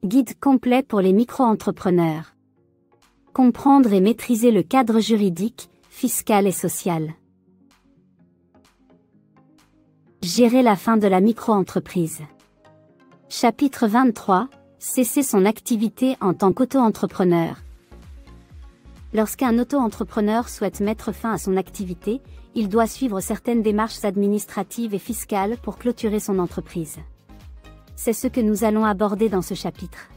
Guide complet pour les micro-entrepreneurs. Comprendre et maîtriser le cadre juridique, fiscal et social. Gérer la fin de la micro-entreprise. Chapitre 23. Cesser son activité en tant qu'auto-entrepreneur. Lorsqu'un auto-entrepreneur souhaite mettre fin à son activité, il doit suivre certaines démarches administratives et fiscales pour clôturer son entreprise. C'est ce que nous allons aborder dans ce chapitre.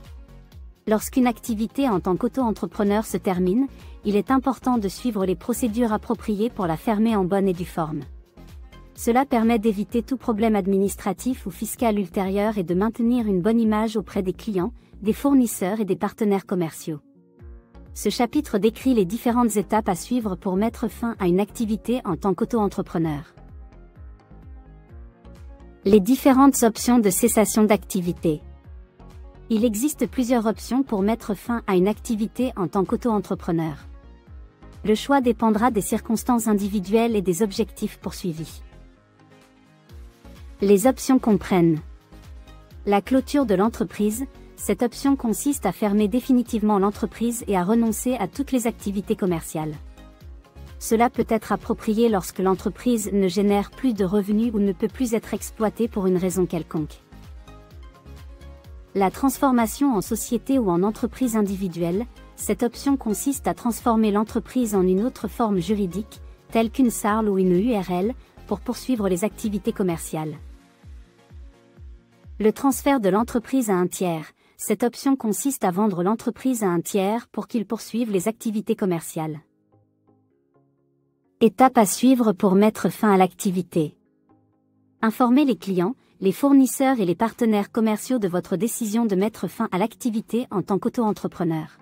Lorsqu'une activité en tant qu'auto-entrepreneur se termine, il est important de suivre les procédures appropriées pour la fermer en bonne et due forme. Cela permet d'éviter tout problème administratif ou fiscal ultérieur et de maintenir une bonne image auprès des clients, des fournisseurs et des partenaires commerciaux. Ce chapitre décrit les différentes étapes à suivre pour mettre fin à une activité en tant qu'auto-entrepreneur. Les différentes options de cessation d'activité. Il existe plusieurs options pour mettre fin à une activité en tant qu'auto-entrepreneur. Le choix dépendra des circonstances individuelles et des objectifs poursuivis. Les options comprennent la clôture de l'entreprise. Cette option consiste à fermer définitivement l'entreprise et à renoncer à toutes les activités commerciales. Cela peut être approprié lorsque l'entreprise ne génère plus de revenus ou ne peut plus être exploitée pour une raison quelconque. La transformation en société ou en entreprise individuelle. Cette option consiste à transformer l'entreprise en une autre forme juridique, telle qu'une SARL ou une URL, pour poursuivre les activités commerciales. Le transfert de l'entreprise à un tiers. Cette option consiste à vendre l'entreprise à un tiers pour qu'il poursuive les activités commerciales. Étape à suivre pour mettre fin à l'activité. Informez les clients, les fournisseurs et les partenaires commerciaux de votre décision de mettre fin à l'activité en tant qu'auto-entrepreneur.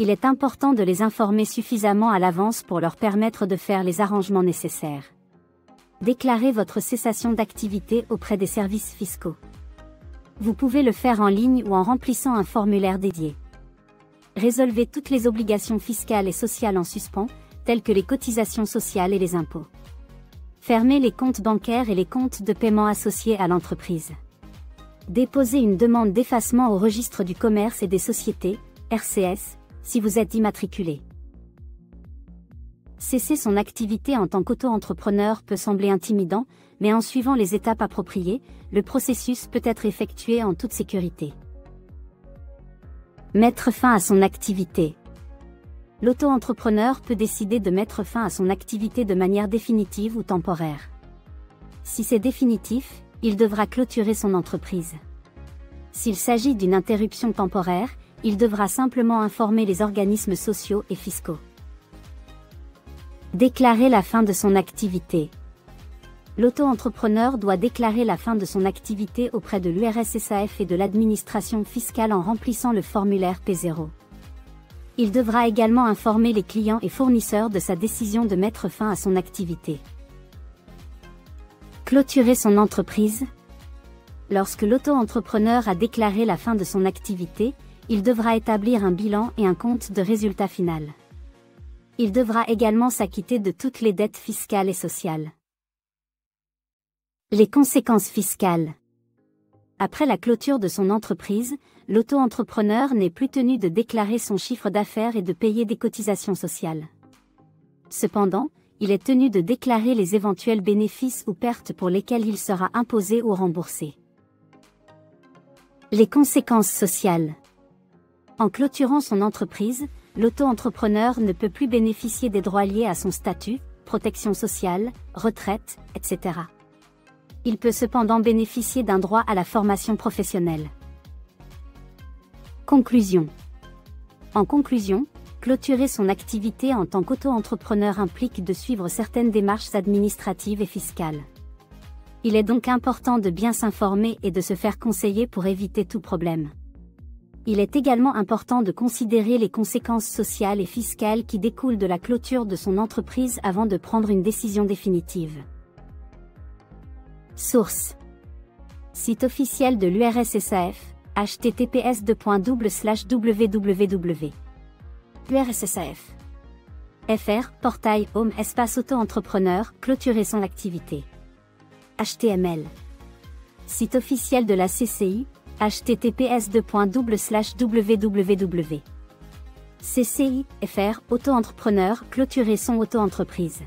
Il est important de les informer suffisamment à l'avance pour leur permettre de faire les arrangements nécessaires. Déclarez votre cessation d'activité auprès des services fiscaux. Vous pouvez le faire en ligne ou en remplissant un formulaire dédié. Résolvez toutes les obligations fiscales et sociales en suspens, telles que les cotisations sociales et les impôts. Fermez les comptes bancaires et les comptes de paiement associés à l'entreprise. Déposez une demande d'effacement au registre du commerce et des sociétés, RCS, si vous êtes immatriculé. Cesser son activité en tant qu'auto-entrepreneur peut sembler intimidant, mais en suivant les étapes appropriées, le processus peut être effectué en toute sécurité. Mettre fin à son activité. L'auto-entrepreneur peut décider de mettre fin à son activité de manière définitive ou temporaire. Si c'est définitif, il devra clôturer son entreprise. S'il s'agit d'une interruption temporaire, il devra simplement informer les organismes sociaux et fiscaux. Déclarer la fin de son activité. L'auto-entrepreneur doit déclarer la fin de son activité auprès de l'URSSAF et de l'administration fiscale en remplissant le formulaire P0. Il devra également informer les clients et fournisseurs de sa décision de mettre fin à son activité. Clôturer son entreprise. Lorsque l'auto-entrepreneur a déclaré la fin de son activité, il devra établir un bilan et un compte de résultat final. Il devra également s'acquitter de toutes les dettes fiscales et sociales. Les conséquences fiscales. Après la clôture de son entreprise, l'auto-entrepreneur n'est plus tenu de déclarer son chiffre d'affaires et de payer des cotisations sociales. Cependant, il est tenu de déclarer les éventuels bénéfices ou pertes pour lesquels il sera imposé ou remboursé. Les conséquences sociales. En clôturant son entreprise, l'auto-entrepreneur ne peut plus bénéficier des droits liés à son statut, protection sociale, retraite, etc. Il peut cependant bénéficier d'un droit à la formation professionnelle. Conclusion. En conclusion, clôturer son activité en tant qu'auto-entrepreneur implique de suivre certaines démarches administratives et fiscales. Il est donc important de bien s'informer et de se faire conseiller pour éviter tout problème. Il est également important de considérer les conséquences sociales et fiscales qui découlent de la clôture de son entreprise avant de prendre une décision définitive. Source. Site officiel de l'URSSAF, https://www. URSSAF. FR, portail, home, espace auto-entrepreneur, clôturer son activité. HTML. Site officiel de la CCI, https://www. CCI, FR, auto-entrepreneur, clôturer son auto-entreprise.